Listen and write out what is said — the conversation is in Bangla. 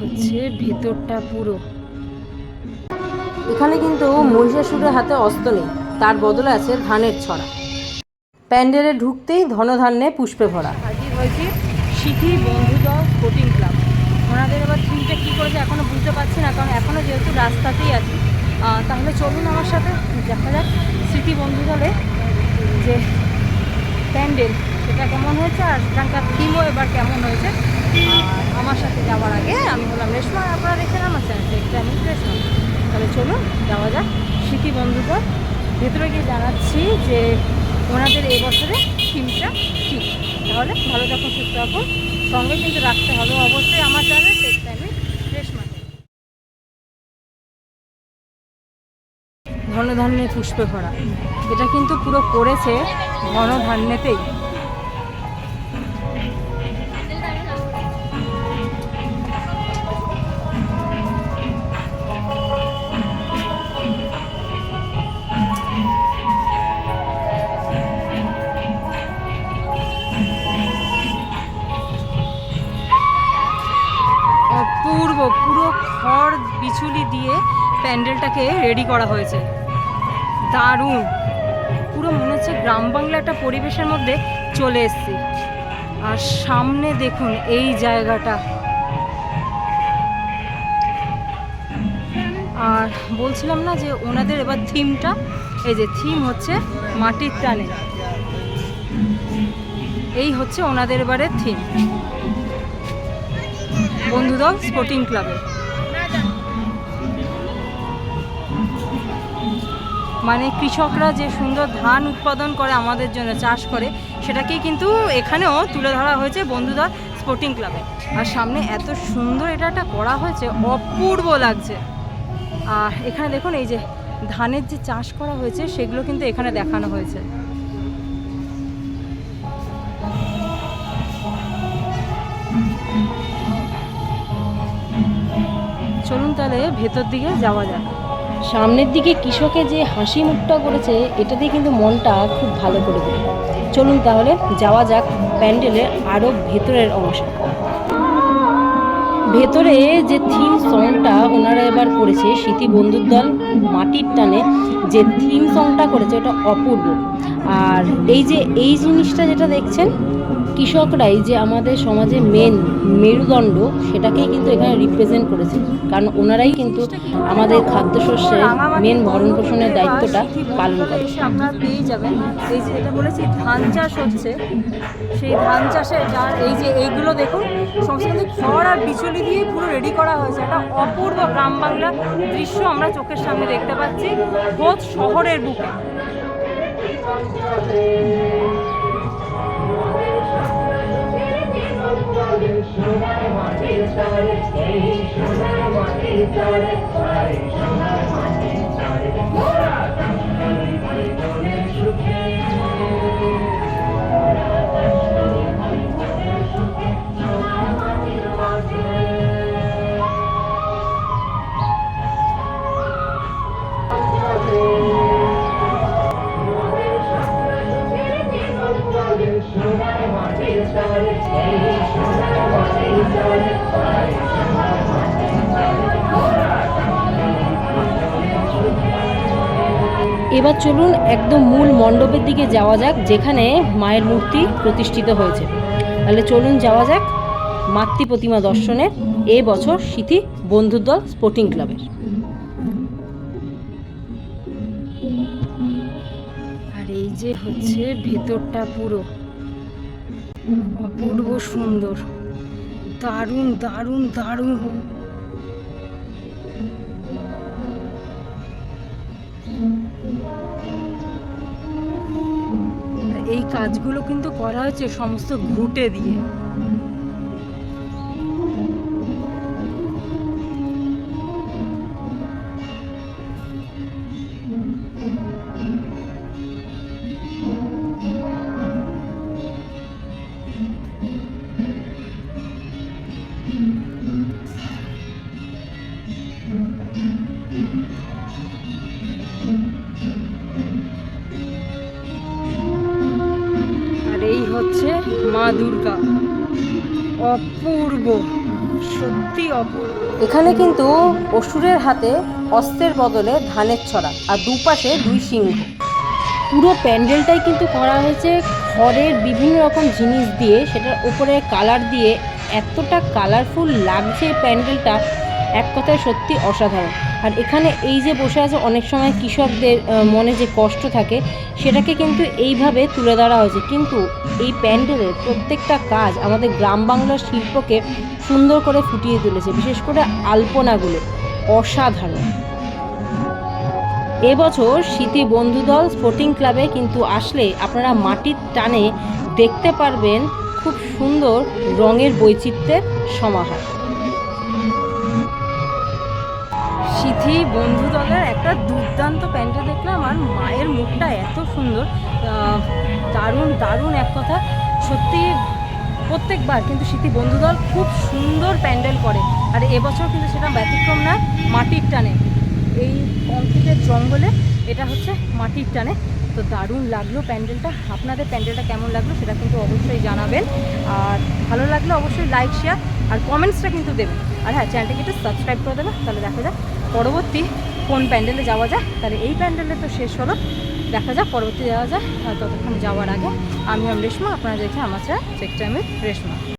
হচ্ছে ভেতরটা পুরো। এখানে কিন্তু মহিষাসুরের হাতে অস্ত্র নেই, তার বদলে আছে ধানের ছড়া। প্যান্ডেলে ঢুকতেই ধনধান্যে পুষ্পে ভরা। হাজির হয়েছি সিথি বন্ধুদল স্পোর্টিং ক্লাব। ওনাদের এবার থিমটা কী করেছে এখনও বুঝতে পারছি না, কারণ এখনও যেহেতু রাস্তাতেই আছি। তাহলে চলুন আমার সাথে দেখা যাক স্মৃতি বন্ধুদলে যে প্যান্ডেল সেটা কেমন হয়েছে আর সেখানকার থিমও এবার কেমন হয়েছে। আর আমার সাথে যাওয়ার আগে আমি হলাম রেশমা, আপনারা দেখছেন আমার চ্যানেলটা একটা আমি রেশমা। তাহলে চলুন যাওয়া যাক স্মৃতি বন্ধুদল। ভেতরে গিয়ে জানাচ্ছি যে ওনাদের এই বছরে থিমটা কী। তাহলে ভালো থাকুন, সুস্থ থাকুন, সঙ্গে কিন্তু রাখতে হবে অবশ্যই আমার চ্যানেল একটা আমি রেশমা। ধনধান্যে পুষ্পে ভরা, এটা কিন্তু পুরো করেছে ধনধান্যেতেই। অপূর্ব, পুরো খড় বিচুলি দিয়ে প্যান্ডেলটাকে রেডি করা হয়েছে। দারুণ, পুরো মনে হচ্ছে গ্রাম বাংলা একটা পরিবেশের মধ্যে চলে এসেছি। আর সামনে দেখুন এই জায়গাটা। আর বলছিলাম না যে ওনাদের এবার থিমটা, এই যে থিম হচ্ছে মাটির টানে, এই হচ্ছে ওনাদের এবারের থিম বন্ধুদল স্পোর্টিং ক্লাবে। মানে কৃষকরা যে সুন্দর ধান উৎপাদন করে আমাদের জন্য চাষ করে, সেটাকেই কিন্তু এখানেও তুলে ধরা হয়েছে বন্ধুদল স্পোর্টিং ক্লাবে। আর সামনে এত সুন্দর এটা একটা করা হয়েছে, অপূর্ব লাগছে। আর এখানে দেখুন এই যে ধানের যে চাষ করা হয়েছে সেগুলো কিন্তু এখানে দেখানো হয়েছে। চলুন তাহলে ভেতর দিকে যাওয়া যাক। সামনের দিকে কৃষকের যে হাসি মুখটা করেছে এটা দিয়ে কিন্তু মনটা খুব ভালো করে দেবে। চলুন তাহলে যাওয়া যাক প্যান্ডেলের আরও ভেতরের অংশে। ভেতরে যে থিম সংটা ওনারা এবার করেছে স্মৃতি বন্ধুদল মাটির টানে, যে থিম সংটা করেছে ওটা অপূর্ব। আর এই যে এই জিনিসটা যেটা দেখছেন, কৃষকরাই যে আমাদের সমাজে মেন মেরুদণ্ড, সেটাকেই কিন্তু এখানে রিপ্রেজেন্ট করেছে। কারণ ওনারাই কিন্তু আমাদের খাদ্যশস্যের মেন ভরণ পোষণের দায়িত্বটা পালন করে। আপনারা পেয়ে যাবেন এই যে এটা বলেছি ধান চাষ হচ্ছে, সেই ধান চাষে যার এই যে এইগুলো দেখুন সমস্ত খড় আর বিচুলি দিয়ে পুরো রেডি করা হয়েছে। একটা অপূর্ব গ্রাম বাংলা দৃশ্য আমরা চোখের সামনে দেখতে পাচ্ছি, খোদ শহরের বুকে। এবার চলুন একদম মূল মণ্ডপের দিকে যাওয়া যাক, যেখানে মায়ের মূর্তি প্রতিষ্ঠিত হয়েছে। তাহলে চলুন যাওয়া যাক মাতৃ প্রতিমা দর্শনে এই বছর স্মৃতি বন্ধুদল স্পোর্টিং ক্লাবের। আর এই যে হচ্ছে ভেতরটা পুরো অপূর্ব সুন্দর, দারুণ দারুণ দারুণ। এই কাজগুলো কিন্তু করা হয়েছে সমস্ত ঘুঁটে দিয়ে। আর এই হচ্ছে মা দুর্গা, অপূর্ব। সত্যি অপূর্ব। এখানে কিন্তু অসুরের হাতে অস্ত্রের বদলে ধানের ছড়া আর দুপাশে 2 সিংহ। পুরো প্যান্ডেলটাই কিন্তু করা হয়েছে খড়ের বিভিন্ন রকম জিনিস দিয়ে, সেটার উপরে কালার দিয়ে এতটা কালারফুল লাগছে প্যান্ডেলটা, এক কথায় সত্যি অসাধারণ। আর এখানে এই যে বসে আছে, অনেক সময় কৃষকদের মনে যে কষ্ট থাকে সেটাকে কিন্তু এইভাবে তুলে ধরা হয়েছে। কিন্তু এই প্যান্ডেলের প্রত্যেকটা কাজ আমাদের গ্রাম বাংলার শিল্পকে সুন্দর করে ফুটিয়ে তুলেছে, বিশেষ করে আলপনাগুলো অসাধারণ। এবছর স্মৃতি বন্ধুদল স্পোর্টিং ক্লাবে কিন্তু আসলে আপনারা মাটির টানে দেখতে পারবেন খুব সুন্দর রঙের বৈচিত্র্যের সমাহার। স্মৃতি বন্ধুদলের একটা দুর্দান্ত প্যান্ডেল দেখলাম, আর মায়ের মুখটা এত সুন্দর, দারুণ দারুণ এক কথা। সত্যি প্রত্যেকবার কিন্তু স্মৃতি বন্ধুদল খুব সুন্দর প্যান্ডেল করে, আর এবছর কিন্তু সেটা ব্যতিক্রম না। মাটির টানে এই কংক্রিটের জঙ্গলে এটা হচ্ছে মাটির টানে। তো দারুণ লাগলো প্যান্ডেলটা। আপনাদের প্যান্ডেলটা কেমন লাগলো সেটা কিন্তু অবশ্যই জানাবেন, আর ভালো লাগলে অবশ্যই লাইক শেয়ার আর কমেন্টসটা কিন্তু দেবেন। আর হ্যাঁ, চ্যানেলটাকে একটু সাবস্ক্রাইব করে দেবেন, তাহলে দেখা যাক পরবর্তী কোন প্যান্ডেলে যাওয়া যায়। তাহলে এই প্যান্ডেলে তো শেষ হলো, দেখা যাক পরবর্তী যাওয়া যায়। ততক্ষণ যাওয়ার আগে আমি রেশমা, আপনারা দেখে আমার channel tech time with Reshma.